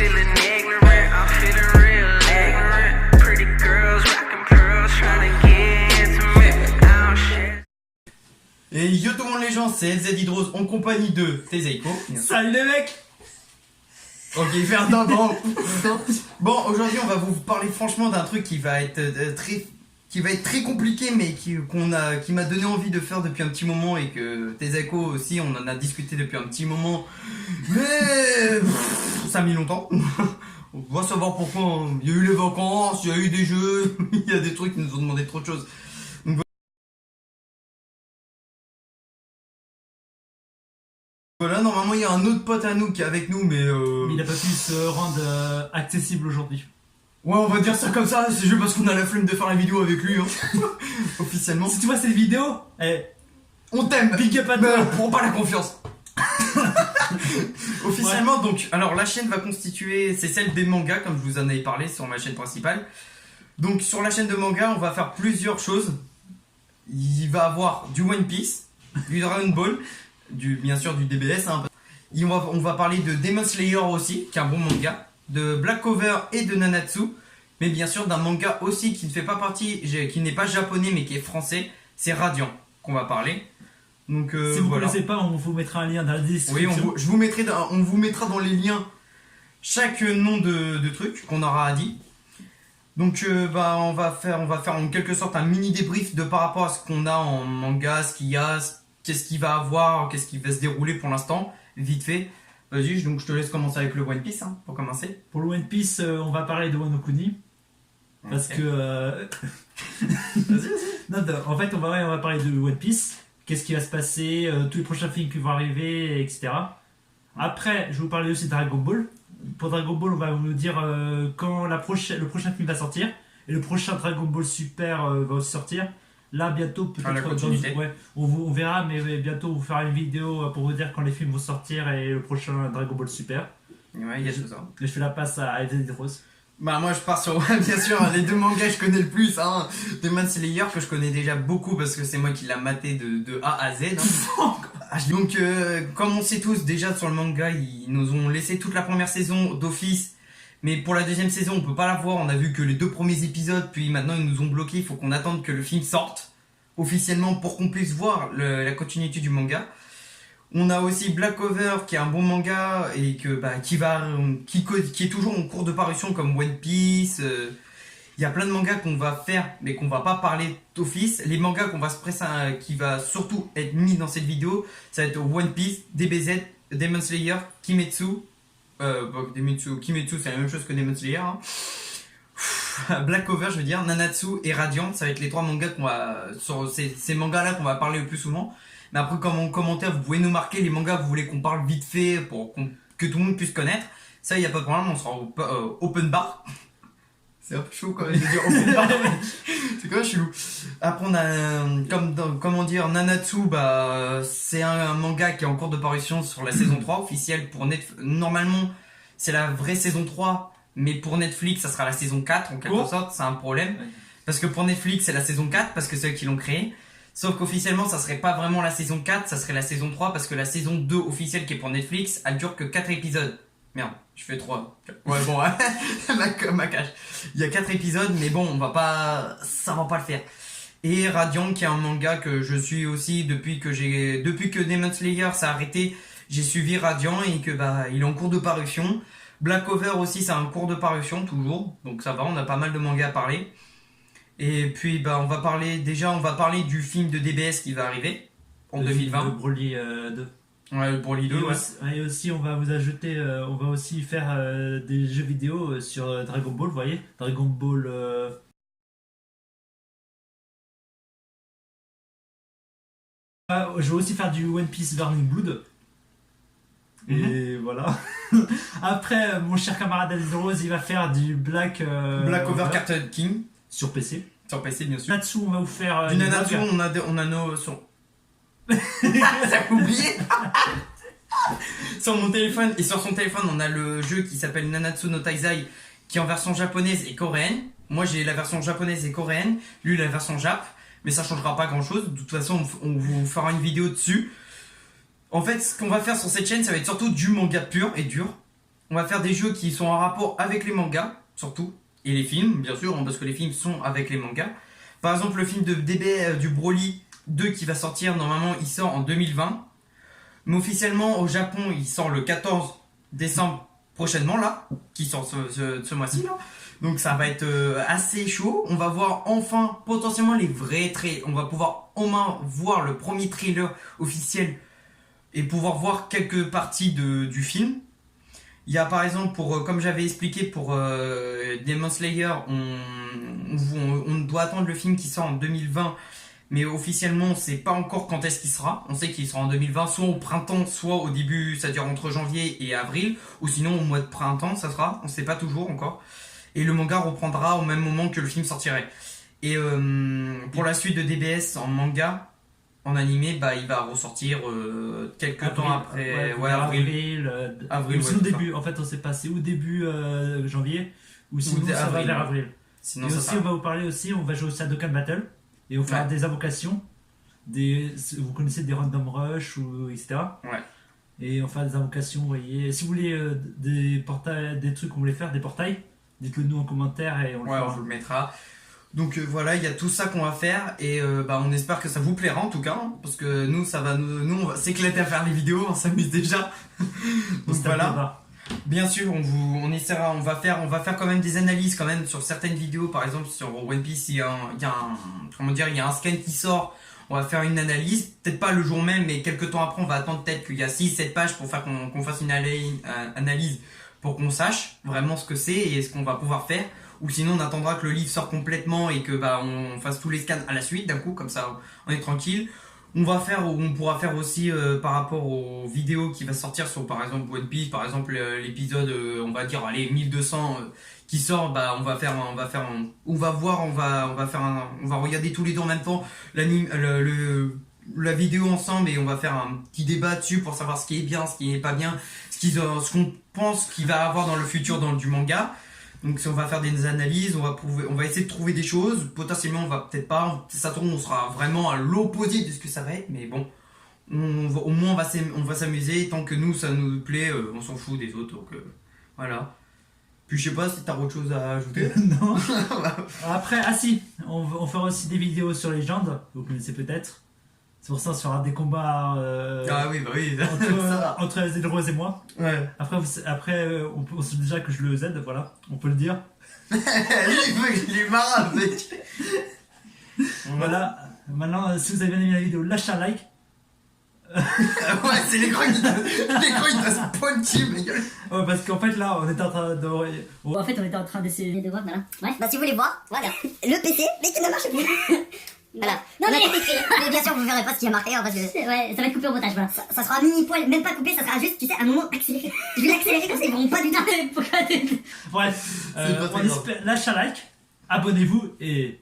feeling ignorant, I'm feeling real ignorant. Pretty girls rockin' pearls, trying to get intimate. I don't share. Et yo tout le monde les gens, c'est LZ Hydrose en compagnie de Tezeiko. Salut les mecs. Ok, faire d'un bon. Bon, aujourd'hui on va vous parler franchement d'un truc qui va être très compliqué, mais qui m'a donné envie de faire depuis un petit moment, et que Tezeiko aussi, on en a discuté depuis un petit moment, mais ça a mis longtemps. On va savoir pourquoi. Hein. Il y a eu les vacances, il y a eu des jeux, il y a des trucs qui nous ont demandé trop de choses. Voilà, normalement il y a un autre pote à nous qui est avec nous, mais Il a pas pu se rendre accessible aujourd'hui. ouais, on va dire ça comme ça, c'est juste parce qu'on a la flemme de faire la vidéo avec lui, hein. Officiellement. Si tu vois cette vidéo, On t'aime, big up à mais toi. on prend pas la confiance. Officiellement, donc, alors la chaîne va constituer, c'est celle des mangas, comme je vous en avais parlé sur ma chaîne principale. Donc sur la chaîne de manga, on va faire plusieurs choses. Il va avoir du One Piece, du Dragon Ball, bien sûr du DBS, hein. On va parler de Demon Slayer aussi, qui est un bon manga, de Black Clover et de Nanatsu, mais bien sûr d'un manga aussi qui ne fait pas partie, qui n'est pas japonais mais qui est français, c'est Radiant qu'on va parler. Donc Si vous ne voilà. connaissez pas, on vous mettra un lien dans la Oui, description. on vous mettra dans les liens chaque nom de truc qu'on aura dit. Donc on va faire en quelque sorte un mini débrief de par rapport à ce qu'on a en manga, ce qu'il y a, qu'est-ce qu'il va avoir, qu'est-ce qui va se dérouler pour l'instant, vite fait. Vas-y, donc je te laisse commencer avec le One Piece, hein, pour commencer. Pour le One Piece, on va parler de Wano Kuni. Parce Ok. que. Vas-y. Non, en fait, on va parler de One Piece. Qu'est-ce qui va se passer, tous les prochains films qui vont arriver, etc. Après, je vais vous parler aussi de Dragon Ball. Pour Dragon Ball, on va vous dire quand le prochain film va sortir. Et le prochain Dragon Ball Super va aussi sortir. Là, bientôt, peut-être. la continuité. On verra, mais bientôt, on vous fera une vidéo pour vous dire quand les films vont sortir et le prochain Dragon Ball Super. Ouais, il y a tout ça. Et je fais la passe à LZ Rose. Bah moi je pars sur, bien sûr, les deux mangas que je connais le plus, hein. Demon Slayer que je connais déjà beaucoup parce que c'est moi qui l'a maté de A à Z, hein. Donc comme on sait tous déjà sur le manga, ils nous ont laissé toute la première saison d'office, mais pour la deuxième saison on peut pas la voir, on a vu que les 2 premiers épisodes, puis maintenant ils nous ont bloqué, il faut qu'on attende que le film sorte officiellement pour qu'on puisse voir la continuité du manga. On a aussi Black Clover qui est un bon manga et qui est toujours en cours de parution comme One Piece. Il y a plein de mangas qu'on va faire mais qu'on va pas parler d'office. Les mangas qui va surtout être mis dans cette vidéo, ça va être One Piece, DBZ, Demon Slayer, Kimetsu. Kimetsu c'est la même chose que Demon Slayer, hein. Black Clover je veux dire, Nanatsu et Radiant, ça va être les 3 mangas sur ces mangas là qu'on va parler le plus souvent. Mais après, comme en commentaire, vous pouvez nous marquer les mangas que vous voulez qu'on parle vite fait pour que tout le monde puisse connaître. Ça, il n'y a pas de problème, on sera open bar. C'est un peu chaud quand même de dire open bar. C'est quand même chelou. Après, on a, comment dire, Nanatsu, c'est un manga qui est en cours de parution sur la saison 3 officielle pour Netflix. Normalement, c'est la vraie saison 3, mais pour Netflix, ça sera la saison 4 en quelque sorte. C'est un problème. Parce que pour Netflix, c'est la saison 4 parce que c'est eux qui l'ont créé. Sauf qu'officiellement, ça serait pas vraiment la saison 4, ça serait la saison 3 parce que la saison 2 officielle qui est pour Netflix, elle dure que 4 épisodes. Merde, je fais 3. Ouais, bon, ma cache. Il y a 4 épisodes, mais bon, ça va pas le faire. Et Radiant, qui est un manga que je suis aussi depuis que Demon Slayer s'est arrêté, j'ai suivi Radiant et que il est en cours de parution. Black Clover aussi, c'est un cours de parution toujours, donc ça va, on a pas mal de mangas à parler. Et puis on va parler du film de DBS qui va arriver en 2020. Le Broly 2. Ouais, le Broly 2, ouais. Et aussi, on va vous ajouter, on va aussi faire des jeux vidéo sur Dragon Ball, vous voyez, Dragon Ball. Je vais aussi faire du One Piece Burning Blood. Et voilà. Après, mon cher camarade LZ Rose, il va faire du Black Clover Cartel King sur PC. sur PC bien sûr. Nanatsu, on va vous faire Du Nanatsu, on a nos ça oublié. Sur mon téléphone et sur son téléphone, on a le jeu qui s'appelle Nanatsu no Taizai qui est en version japonaise et coréenne. Moi, j'ai la version japonaise et coréenne, lui la version jap, mais ça changera pas grand-chose. De toute façon, on vous fera une vidéo dessus. En fait, ce qu'on va faire sur cette chaîne, ça va être surtout du manga pur et dur. On va faire des jeux qui sont en rapport avec les mangas, surtout, et les films, bien sûr, hein, parce que les films sont avec les mangas. Par exemple, le film de DB du Broly 2 qui va sortir, normalement, il sort en 2020. Mais officiellement, au Japon, il sort le 14 décembre prochainement, là, qui sort ce mois-ci, là. Donc ça va être assez chaud. On va voir enfin potentiellement les vrais trailers. On va pouvoir au moins voir le premier trailer officiel et pouvoir voir quelques parties du film. Il y a par exemple, comme j'avais expliqué pour Demon Slayer, on doit attendre le film qui sort en 2020. Mais officiellement, on ne sait pas encore quand est-ce qu'il sera. On sait qu'il sera en 2020, soit au printemps, soit au début, c'est-à-dire entre janvier et avril. Ou sinon au mois de printemps, ça sera. On ne sait pas toujours encore. Et le manga reprendra au même moment que le film sortirait. Et pour la suite de DBS en manga, en animé, bah, il va ressortir quelques temps après. Ouais, avril. Avril, ou sinon ouais, début, en fait on sait pas, c'est ou début janvier, ou sinon ça va avril. vers avril. Sinon, Et ça aussi sera- on va vous parler aussi, on va jouer aussi à Dokkan Battle, et on fera Ouais. des invocations, vous connaissez des Random Rush, ou etc. Ouais. Et on fera des invocations, vous voyez. Si vous voulez des trucs qu'on voulait faire, des portails, dites-le nous en commentaire et on le Ouais, on fera. vous le mettra. Donc voilà, il y a tout ça qu'on va faire et bah, on espère que ça vous plaira en tout cas, hein, parce que nous, on va s'éclater à faire les vidéos, on s'amuse déjà. On Donc se tape voilà. le bas. Bien sûr, on essaiera, on va faire quand même des analyses quand même sur certaines vidéos. Par exemple, sur One Piece, il y a un scan qui sort. On va faire une analyse, peut-être pas le jour même, mais quelques temps après, on va attendre peut-être qu'il y a 6-7 pages pour faire qu'on fasse une analyse pour qu'on sache vraiment ce que c'est et ce qu'on va pouvoir faire. Ou sinon, on attendra que le livre sorte complètement et que bah on fasse tous les scans à la suite d'un coup, comme ça, on est tranquille. On pourra faire aussi par rapport aux vidéos qui va sortir sur par exemple One Piece, par exemple l'épisode on va dire allez 1200 qui sort, bah on va regarder tous les deux en même temps la vidéo ensemble et on va faire un petit débat dessus pour savoir ce qui est bien, ce qui n'est pas bien, ce qu'on pense qu'il va avoir dans le futur du manga. Donc si on va faire des analyses, on va essayer de trouver des choses. Potentiellement, on va peut-être pas. Ça tombe, on sera vraiment à l'opposé de ce que ça va être. Mais bon, au moins on va s'amuser. Tant que nous, ça nous plaît, on s'en fout des autres. Donc voilà. Puis je sais pas si t'as autre chose à ajouter. Non. Après, ah si, on fera aussi des vidéos sur Legend, vous connaissez peut-être. C'est pour ça qu'on fera des combats Ah oui, bah oui. entre Zedrose et moi. Ouais. Après on sait déjà que je le Z, voilà, on peut le dire. Il est marrant, mec. Voilà, maintenant si vous avez bien aimé la vidéo, lâchez un like. Ouais, c'est l'écran qui doit se pointer, mec. Ouais, parce qu'en fait là, on était en train de... En fait, on était en train d'essayer de voir, voilà. Ouais. Bah si vous voulez voir, voilà, le PC, mais qui ne marche plus. Voilà. Non, On a mais- tout écrit. Mais bien sûr, vous verrez pas ce qui est marqué, hein, parce que Ouais, ça va être coupé au montage, voilà. ça sera un mini poil, même pas coupé, ça sera juste, tu sais, un moment accéléré. Je vais l'accélérer comme ça, ils verront pas du tout. Pourquoi t'es... Bref, C'est pas on très grave. espère... lâchez un like, abonnez-vous et